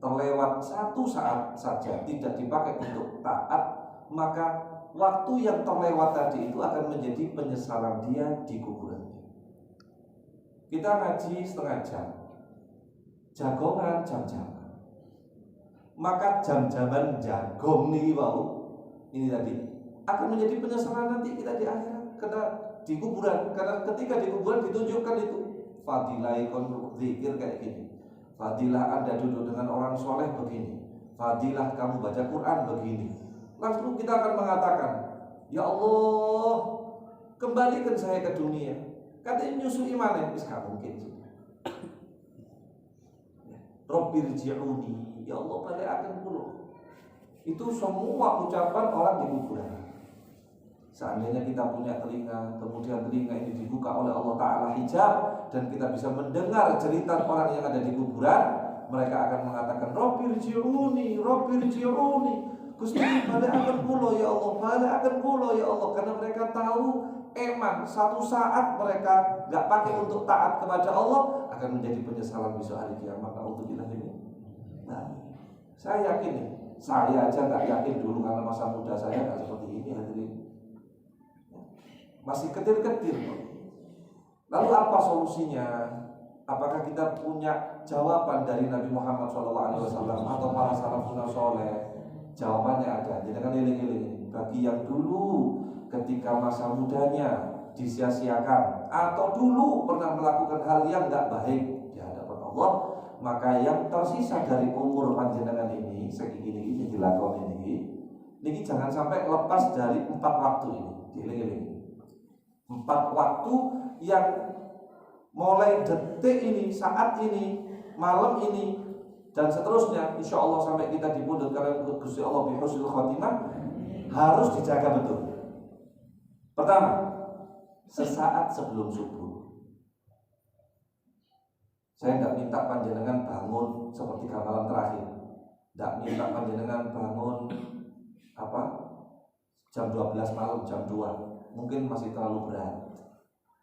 terlewat satu saat saja tidak dipakai untuk taat, maka waktu yang terlewat tadi itu akan menjadi penyesalan dia di kuburannya. Kita ngaji setengah jam, jagongan jam-jaman, maka jam-jaman jagong nih ini tadi akan menjadi penyesalan nanti kita di akhirat, karena di kuburan. Karena ketika di kuburan ditunjukkan itu fadilah ikon zikir kayak gini, fadilah Anda duduk dengan orang soleh begini, fadilah kamu baca Quran begini. Lalu kita akan mengatakan, ya Allah, kembalikan saya ke dunia. Katanya nyusui mana? Bisa gak mungkin. Rabbirji'uni, ya Allah balik akan pulau. Itu semua ucapan orang di kuburan. Seandainya kita punya telinga, kemudian telinga ini dibuka oleh Allah Ta'ala hijab, dan kita bisa mendengar cerita orang yang ada di kuburan, mereka akan mengatakan Rabbirji'uni, Rabbirji'uni, Gusti balik akan pulau ya Allah, balik akan pulau ya Allah. Karena mereka tahu eman satu saat mereka gak pakai untuk taat kepada Allah akan menjadi penyesalan besok hari kiamat. Alhamdulillah ini. Nah, saya yakin saya aja gak yakin dulu karena masa muda saya gak seperti ini hadirin. Masih ketir-ketir. Lalu apa solusinya? Apakah kita punya jawaban dari Nabi Muhammad SAW atau para salafun soleh? Jawabannya ada. Jadi kan eling-eling. Bagi yang dulu ketika masa mudanya disia-siakan atau dulu pernah melakukan hal yang gak baik di hadapan Allah, maka yang tersisa dari umur panjenengan ini segini yang dilakukan ini jangan sampai lepas dari 4 waktu ini. Dieling-eling. 4 waktu yang mulai detik ini, saat ini, malam ini, dan seterusnya, insya Allah sampai kita dipundhut karena Gusti Allah bi husnul khotimah, harus dijaga betul. Pertama, sesaat sebelum subuh. Saya tidak minta panjenengan bangun seperti malam terakhir, tidak minta panjenengan bangun jam 12 malam, jam 2, mungkin masih terlalu berat.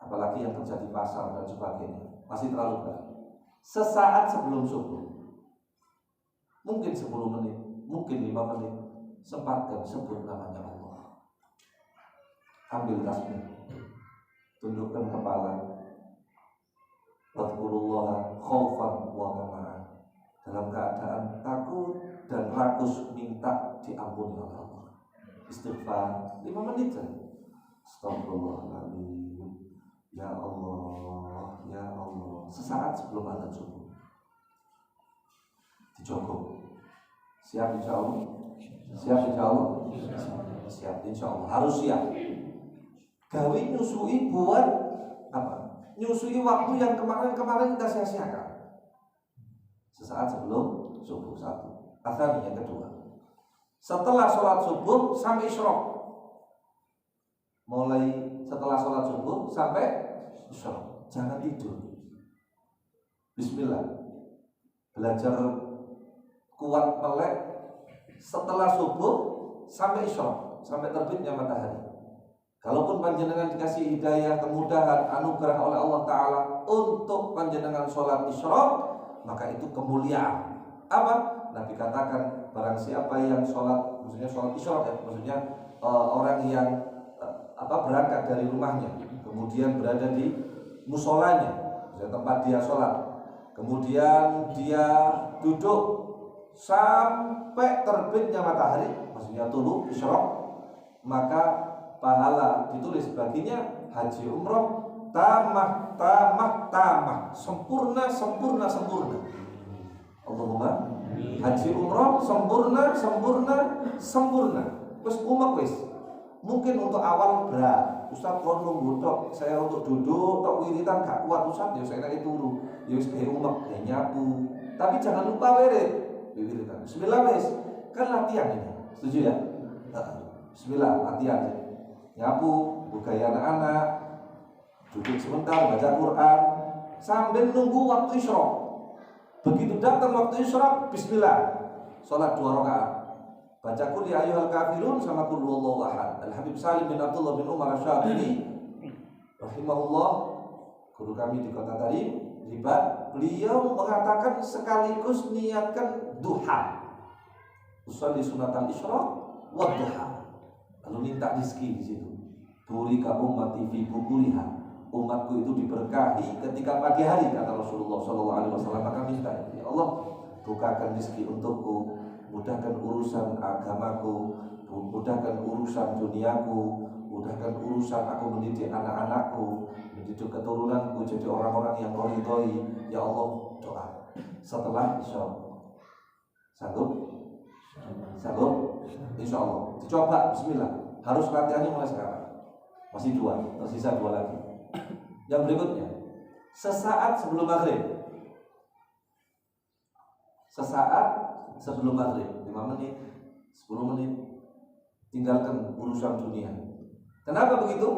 Apalagi yang terjadi pasar dan sebagainya, masih terlalu berat. Sesaat sebelum subuh, mungkin 10 menit, mungkin 5 menit, sempatkan sebut namanya Allah. Ambil tasbih, tundukkan kepala, wadhkurullaha khaufan wa tama'an, dalam keadaan takut dan rakus minta diampuni oleh Allah. Istighfar 5 menit saja. Astagfirullahaladzim, ya Allah, ya Allah. Sesaat sebelum azan subuh dijogo. Siap insya Allah? Siap insya Allah? Siap insya Allah. Harus siap. Gawe nyusui buat apa? Nyusui waktu yang kemarin kita sia-siakan. Sesaat sebelum subuh, 1. Azan yang kedua, setelah sholat subuh sampai isyraq. Mulai setelah sholat subuh sampai isyraq, jangan tidur. Bismillah. Belajar kuat melek setelah subuh sampai isyraq, sampai terbitnya matahari. Kalaupun panjenengan dikasih hidayah, kemudahan, anugerah oleh Allah Ta'ala untuk panjenengan sholat isyraq, maka itu kemuliaan. Apa? Nabi katakan, barang siapa yang sholat, maksudnya sholat isyraq ya, maksudnya orang yang berangkat dari rumahnya, kemudian berada di musolanya, tempat dia sholat, kemudian dia duduk sampai terbitnya matahari, maksudnya tulu isyraq, maka pahala ditulis baginya haji umroh tamah, sempurna. Allahumma haji umroh sempurna. Wis umek wis. Mungkin untuk awal berat. Ustaz kalau nunggu tok, saya untuk duduk tok wiritan gak kuat Ustaz, ya saya lagi turu. Ya wis kayak umek, kayak nyapu. Tapi jangan lupa wiritan. Bismillah wis. Kan latihan ini. Setuju ya? Bismillah, latihan. Nyapu, bukai anak-anak, duduk sebentar, baca Quran, sambil nunggu waktu isyraq. Begitu datang waktu isyraq, bismillah, sholat 2 rakaat, baca qul ya ayyuhal kafirun sama qul huwallahu ahad. Al-Habib Salim bin Abdullah bin Umar Asy-Syafii rahimahullah, guru kami di Kota Tarim, Libat, beliau mengatakan sekaligus niatkan duha. Usolli sunatal isyraq wa duha. Lalu minta rezeki di situ. Burika ummati fi bukuriha. Umatku itu diberkahi ketika pagi hari, kata Rasulullah SAW. Maka minta, ya Allah, bukakan rezeki untukku, mudahkan urusan agamaku, mudahkan urusan duniaku, mudahkan urusan aku mendidik anak-anakku, mendidik keturunanku jadi orang-orang yang kau ridhoi. Ya Allah, doa setelah isya. Sanggup? Sanggup? Insya Allah. Dicoba, bismillah. Harus latihannya mulai sekarang. Masih 2, tersisa 2 lagi. Yang berikutnya, sesaat sebelum maghrib. Sesaat sebelum maghrib, 5 menit, 10 menit, tinggalkan urusan dunia. Kenapa begitu?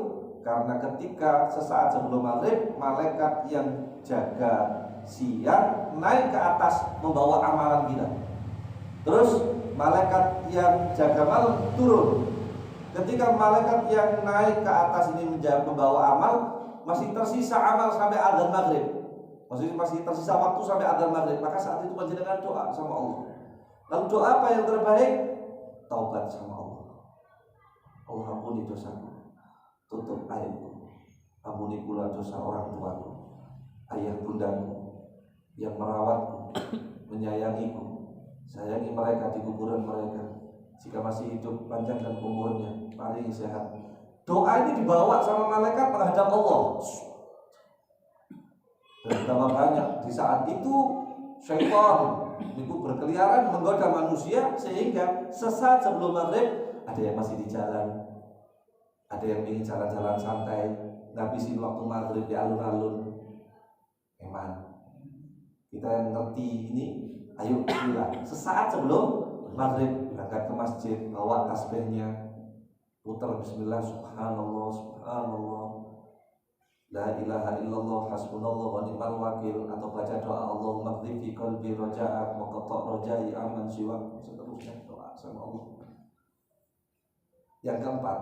Karena ketika sesaat sebelum maghrib, malaikat yang jaga siang naik ke atas membawa amalan kita. Terus malaikat yang jaga malam turun. Ketika malaikat yang naik ke atas ini membawa amal, masih tersisa amal sampai adzan maghrib. Masih tersisa waktu sampai adzan maghrib. Maka saat itu panjenengan doa sama Allah. Lalu doa apa yang terbaik? Taubat sama Allah. Allah ampuni dosaku, tutup aibku, ampuni pula dosa orang tuaku, ayah bundaku yang merawatku, menyayangiku. Sayangi mereka di kuburan mereka. Jika masih hidup, panjangkan umurnya, paling sehat. Doa ini dibawa sama malaikat menghadap Allah. Dan betapa banyak di saat itu syaitan itu berkeliaran menggoda manusia, sehingga sesaat sebelum maghrib ada yang masih di jalan, ada yang ingin jalan-jalan santai, ngabisin waktu maghrib di alun-alun. Eman, kita yang ngerti ini, ayo bismillah. Sesaat sebelum maghrib berangkat ke masjid, bawa tasbihnya, putar bismillah, subhanallah, subhanallah, la ilaha illallah, hasbunallah wa ni'mal wakil, atau baca doa Allahumma qdi fi qalbi raja'ak wa qata' rajai aman siwak, seterusnya doa sama Allah. Yang keempat,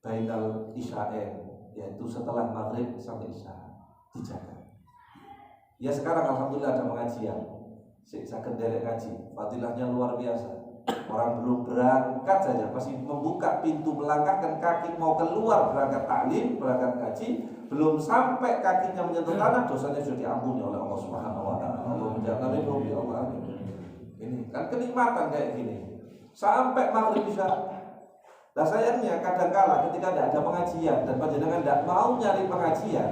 bainal isya'in, yaitu setelah maghrib sampai isya, dijaga. Ya sekarang alhamdulillah ada pengajian, saya kenderek ngaji, fadilahnya luar biasa. Orang belum berangkat saja masih membuka pintu, melangkahkan kaki mau keluar berangkat taklim, berangkat ngaji, belum sampai kakinya menyentuh tanah, dosanya sudah diampuni oleh Allah Subhanahu wa taala. Allah menjaga ya Allah. Ini kan kenikmatan kayak gini. Sampai maghrib bisa. Nah sayangnya kadang-kala ketika tidak ada pengajian dan panjenengan tidak mau nyari pengajian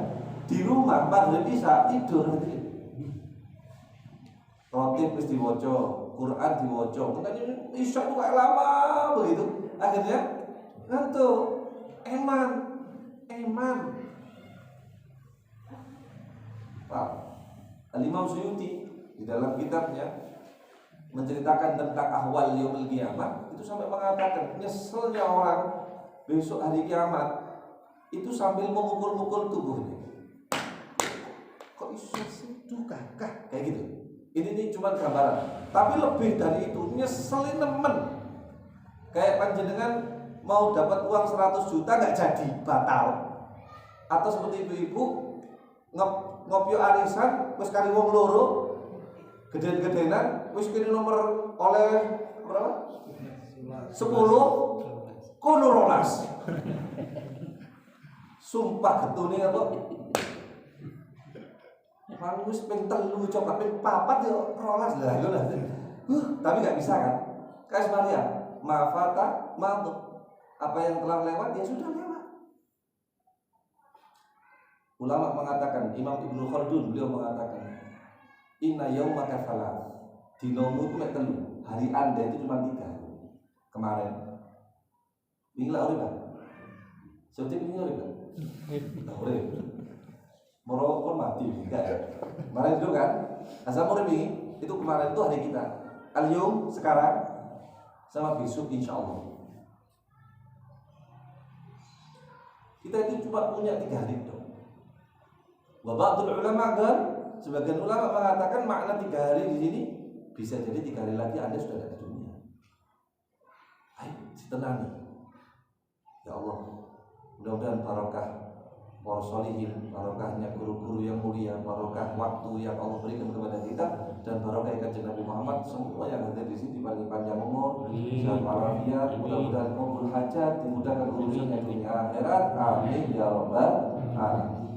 di rumah, maghrib bisa tidur nanti. Rotib wis diwaca, Quran diwaca, makanya isya itu kayak lama begitu. Akhirnya ngantuk, eman. Al-Imam Suyuti di dalam kitabnya menceritakan tentang ahwal yaumil qiyamah, itu sampai mengatakan nyeselnya orang besok hari kiamat itu sambil memukul-mukul tubuhnya. Kok iso situ kakak kayak gitu. Ini cuma gambaran. Tapi lebih dari itu, nyeselin nemen. Kayak panjenengan mau dapat uang 100 juta gak jadi, batal. Atau seperti ibu-ibu ngopi arisan, wis kari wong loro, geden-gedenan, wis kini nomor oleh berapa? 10, kono 12. Sumpah getune apa? Mangus ping 3 coba ping 4 yo 12 lah yo lah. Tapi enggak bisa kan? Kas Maria, mafata mabuk. Apa yang telah lewat ya sudah lewat. Ulama mengatakan, Imam Ibnu Khaldun beliau mengatakan, inna yaumaka salat. Dinomu itu mek 3, hari Anda itu cuma 3. Kemarin. Inilah urip. Seperti ini urip. Urip. Merokok mati enggak ya? Kemarin itu kan asal ini itu kemarin itu hari kita. Al-yum sekarang sama besok insya Allah. Kita itu cuma punya 3 hari itu. Wabadul ulama kan, sebagian ulama mengatakan makna 3 hari di sini bisa jadi 3 hari lagi Anda sudah ada di dunia. Ayo, tenang. Ya Allah, mudah-mudahan barokah para sholihin, barokahnya guru-guru yang mulia, barokah waktu yang Allah berikan kepada kita, dan barokah kanjeng Nabi Muhammad. Semua yang hadir di sini diberi panjang umur, sehat walafiat, mudah-mudahan kabul hajat, dimudahkan urusannya dunia akhirat. Amin ya rabbal alamin.